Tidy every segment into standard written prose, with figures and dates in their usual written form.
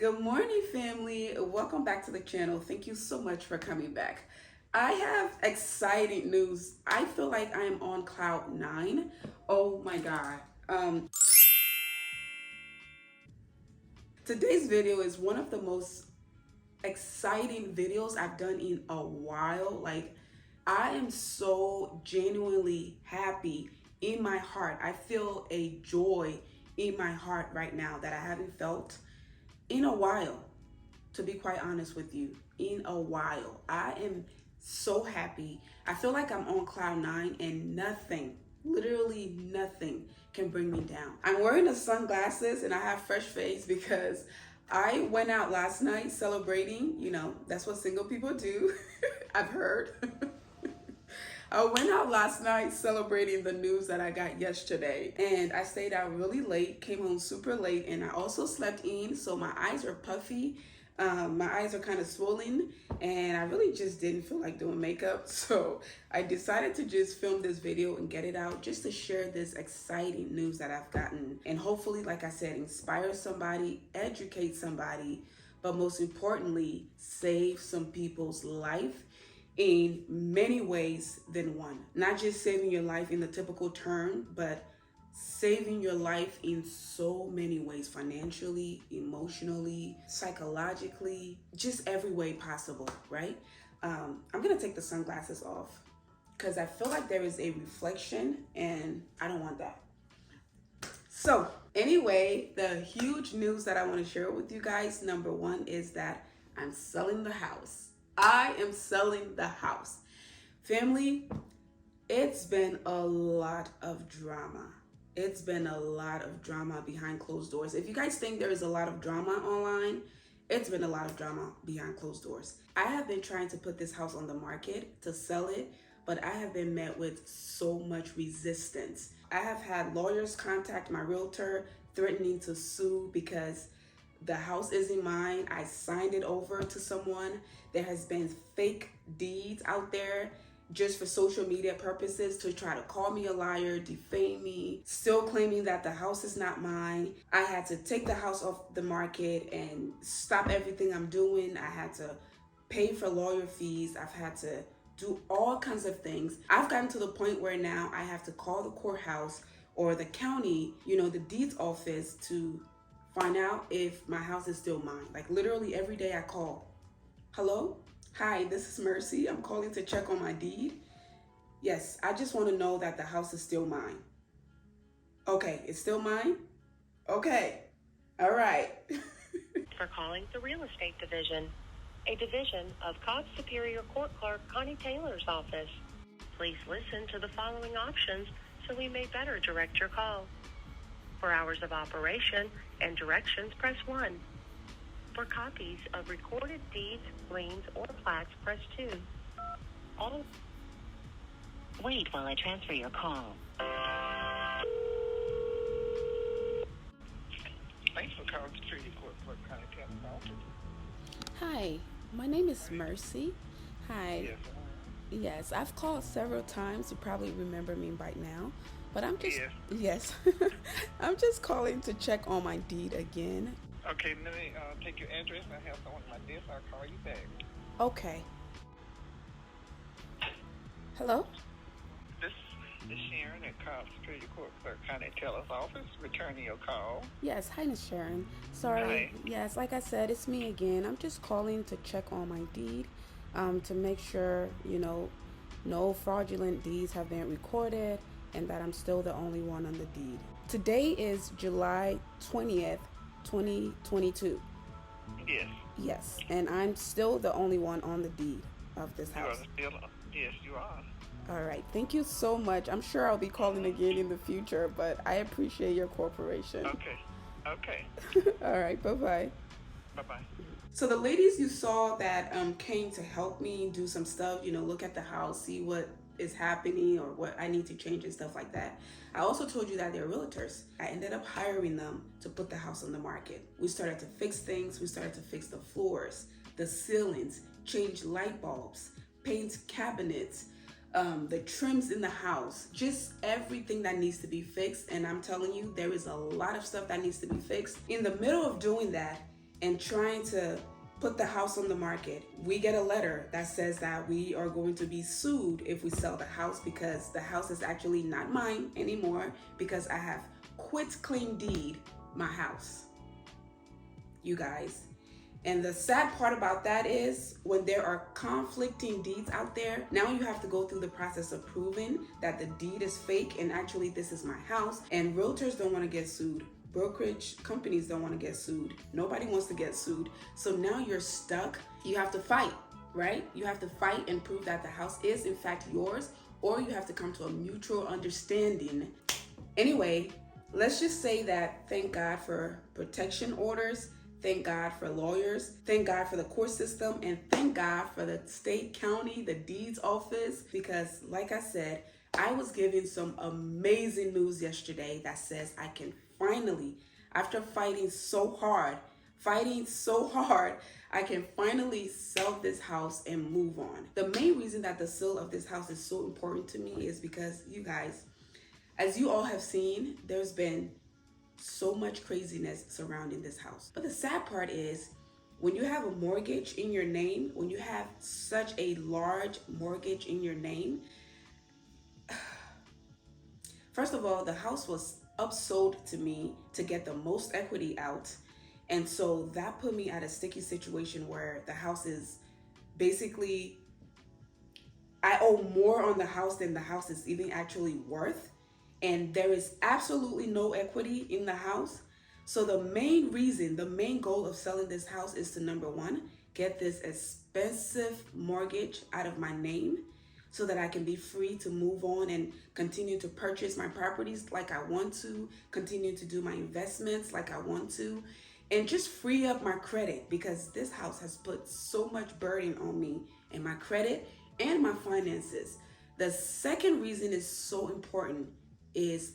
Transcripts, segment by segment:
Good morning, family. Welcome back to the channel. Thank you so much for coming back. I have exciting news. I feel like I am on cloud nine. Oh my God. Today's video is one of the most exciting videos I've done in a while. Like, I am so genuinely happy in my heart. I feel a joy in my heart right now that I haven't felt in a while, to be quite honest with you. In a while, I am so happy. I feel like I'm on cloud nine and nothing, literally nothing, can bring me down. I'm wearing the sunglasses and I have fresh face because I went out last night celebrating. That's what single people do. I've heard. I went out last night celebrating the news that I got yesterday, and I stayed out really late, came home super late, and I also slept in, so my eyes are puffy. My eyes are kind of swollen, and I really just didn't feel like doing makeup, so I decided to just film this video and get it out just to share this exciting news that I've gotten, and hopefully, like I said, inspire somebody, educate somebody, but most importantly, save some people's life in many ways than one. Not just saving your life in the typical term, but saving your life in so many ways: financially, emotionally, psychologically, just every way possible, right? I'm gonna take the sunglasses off because I feel like there is a reflection and I don't want that. So anyway, the huge news that I want to share with you guys, number one, is that I'm selling the house. I am selling the house. Family, it's been a lot of drama. It's been a lot of drama behind closed doors. If you guys think there is a lot of drama online, it's been a lot of drama behind closed doors. I have been trying to put this house on the market to sell it, but I have been met with so much resistance. I have had lawyers contact my realtor threatening to sue because the house isn't mine. I signed it over to someone. There has been fake deeds out there just for social media purposes to try to call me a liar, defame me, still claiming that the house is not mine. I had to take the house off the market and stop everything I'm doing. I had to pay for lawyer fees. I've had to do all kinds of things. I've gotten to the point where now I have to call the courthouse or the county, the deeds office, to find out if my house is still mine. Like, literally every day I call. Hello? Hi, this is Mercy. I'm calling to check on my deed. Yes, I just want to know that the house is still mine. Okay, it's still mine? Okay. All right. For calling the Real Estate Division, a division of Cobb Superior Court Clerk Connie Taylor's office. Please listen to the following options so we may better direct your call. For hours of operation and directions, press 1. For copies of recorded deeds, liens, or plats, press 2. Wait while I transfer your call. Thanks for calling Superior Court Clerk Connie Taylor's office. Hi, my name is Mercy. Hi. Yes. Yes, I've called several times. You probably remember me by now. But I'm just, Yes. I'm just calling to check on my deed again. Okay, let me take your address and I have someone at my desk. I'll call you back. Okay. Hello? This is Sharon at Cobb Superior Court Clerk Connie Taylor's office, returning your call. Yes, hi, Miss Sharon. Sorry. Hi. Yes, like I said, it's me again. I'm just calling to check on my deed, to make sure, no fraudulent deeds have been recorded and that I'm still the only one on the deed. Today is July 20th, 2022. Yes. Yes, and I'm still the only one on the deed of this house. Yes, you are. All right, thank you so much. I'm sure I'll be calling again in the future, but I appreciate your cooperation. Okay. All right, bye-bye. Bye-bye. So the ladies you saw that came to help me do some stuff, look at the house, see what is happening or what I need to change and stuff like that. I also told you that they're realtors. I ended up hiring them to put the house on the market. We started to fix things. We started to fix the floors, the ceilings, change light bulbs, paint cabinets, the trims in the house, just everything that needs to be fixed. And I'm telling you, there is a lot of stuff that needs to be fixed. In the middle of doing that, and trying to put the house on the market, we get a letter that says that we are going to be sued if we sell the house, because the house is actually not mine anymore, because I have quit claim deed my house, you guys. And the sad part about that is when there are conflicting deeds out there, now you have to go through the process of proving that the deed is fake and actually this is my house. And realtors don't want to get sued. Brokerage companies don't want to get sued. Nobody wants to get sued. So now you're stuck. You have to fight, right? You have to fight and prove that the house is in fact yours, or you have to come to a mutual understanding. Anyway, let's just say that thank God for protection orders. Thank God for lawyers. Thank God for the court system. And thank God for the state, county, the deeds office. Because like I said, I was given some amazing news yesterday that says I can finally, after fighting so hard, I can finally sell this house and move on. The main reason that the sale of this house is so important to me is because, you guys, as you all have seen, there's been so much craziness surrounding this house. But the sad part is, when you have a mortgage in your name, when you have such a large mortgage in your name, first of all, the house was upsold to me to get the most equity out. And so that put me at a sticky situation where the house is basically, I owe more on the house than the house is even actually worth. And there is absolutely no equity in the house. So the main reason, the main goal of selling this house is to, number one, get this expensive mortgage out of my name so that I can be free to move on and continue to purchase my properties like I want to, continue to do my investments like I want to, and just free up my credit, because this house has put so much burden on me and my credit and my finances. The second reason is so important is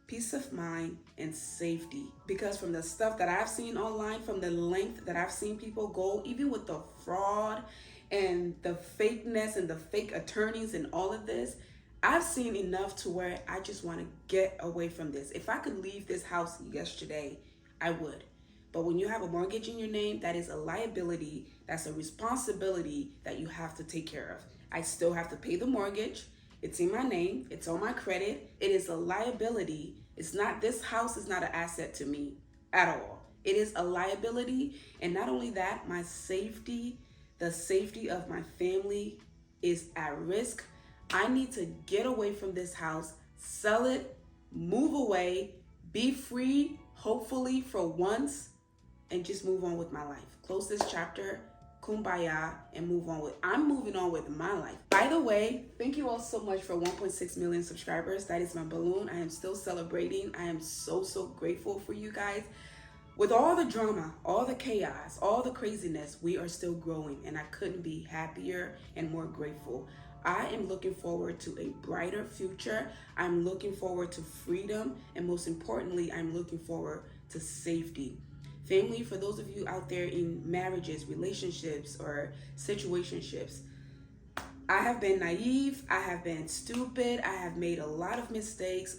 peace of mind and safety, because from the stuff that I've seen online, from the length that I've seen people go, even with the fraud and the fakeness and the fake attorneys and all of this, I've seen enough to where I just want to get away from this. If I could leave this house yesterday, I would. But when you have a mortgage in your name, that is a liability, that's a responsibility that you have to take care of. I still have to pay the mortgage. It's in my name. It's on my credit. It is a liability. It's not, this house is not an asset to me at all. It is a liability. And not only that, my safety, the safety of my family is at risk. I need to get away from this house, sell it, move away, be free, hopefully for once, and just move on with my life. Close this chapter, kumbaya, and move on with, I'm moving on with my life. By the way, thank you all so much for 1.6 million subscribers. That is my balloon. I am still celebrating. I am so grateful for you guys. With all the drama, all the chaos, all the craziness, we are still growing, and I couldn't be happier and more grateful. I am looking forward to a brighter future. I'm looking forward to freedom, and most importantly, I'm looking forward to safety. Family, for those of you out there in marriages, relationships, or situationships, I have been naive, I have been stupid, I have made a lot of mistakes.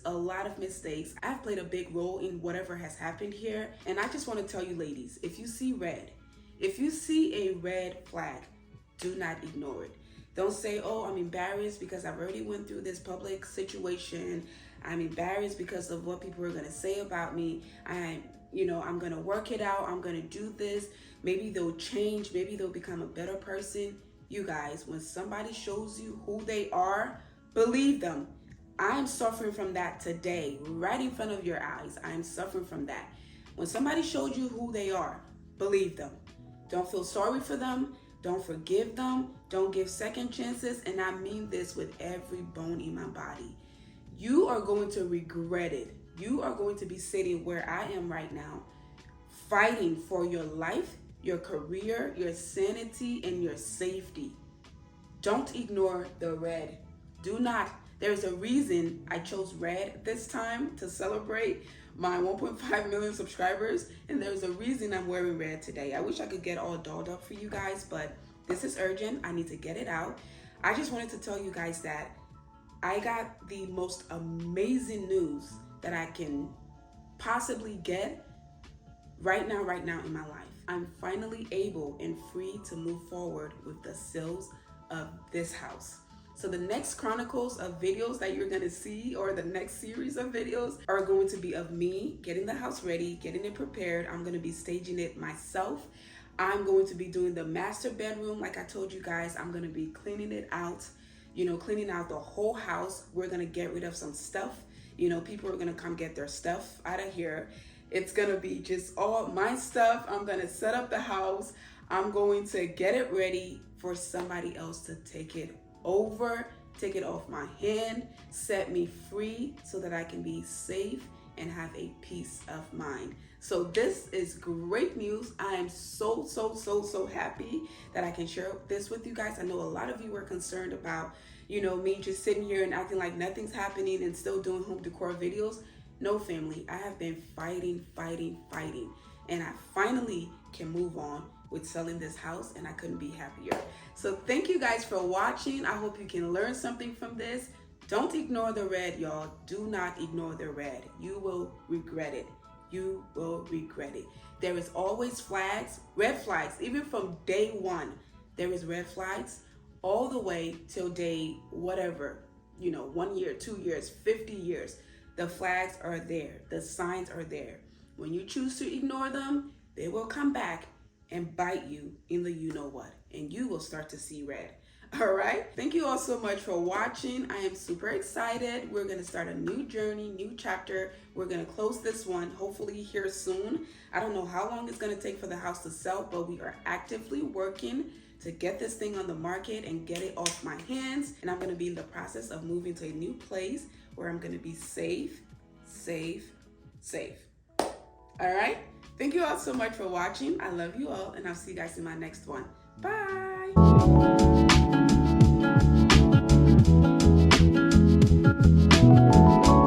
I've played a big role in whatever has happened here. And I just want to tell you ladies, if you see red, if you see a red flag, do not ignore it. Don't say, oh, I'm embarrassed because I've already went through this public situation. I'm embarrassed because of what people are going to say about me. I'm going to work it out. I'm going to do this. Maybe they'll change. Maybe they'll become a better person. You guys, when somebody shows you who they are, believe them. I'm suffering from that today, right in front of your eyes. I'm suffering from that. When somebody showed you who they are, believe them. Don't feel sorry for them. Don't forgive them. Don't give second chances. And I mean this with every bone in my body. You are going to regret it. You are going to be sitting where I am right now, fighting for your life, your career, your sanity, and your safety. Don't ignore the red. Do not. There's a reason I chose red this time to celebrate my 1.5 million subscribers, and there's a reason I'm wearing red today. I wish I could get all dolled up for you guys, but this is urgent. I need to get it out. I just wanted to tell you guys that I got the most amazing news that I can possibly get right now in my life, I'm finally able and free to move forward with the sales of this house. So the next chronicles of videos that you're gonna see, or the next series of videos, are going to be of me getting the house ready, getting it prepared. I'm gonna be staging it myself. I'm going to be doing the master bedroom. Like I told you guys, I'm gonna be cleaning it out, cleaning out the whole house. We're gonna get rid of some stuff. People are gonna come get their stuff out of here. It's gonna be just all my stuff. I'm gonna set up the house. I'm going to get it ready for somebody else to take it over, take it off my hand, set me free so that I can be safe and have a peace of mind. So this is great news. I am so happy that I can share this with you guys. I know a lot of you were concerned about, me just sitting here and acting like nothing's happening and still doing home decor videos. No, family, I have been fighting, and I finally can move on with selling this house, and I couldn't be happier. So thank you guys for watching. I hope you can learn something from this. Don't ignore the red, y'all. Do not ignore the red. You will regret it. You will regret it. There is always flags, red flags, even from day one. There is red flags all the way till day whatever, 1 year, 2 years, 50 years. The flags are there. The signs are there. When you choose to ignore them, they will come back and bite you in the you-know-what, and you will start to see red. All right? Thank you all so much for watching. I am super excited. We're going to start a new journey, new chapter. We're going to close this one, hopefully here soon. I don't know how long it's going to take for the house to sell, but we are actively working to get this thing on the market and get it off my hands. And I'm going to be in the process of moving to a new place where I'm going to be safe. All right? Thank you all so much for watching. I love you all, and I'll see you guys in my next one. Bye.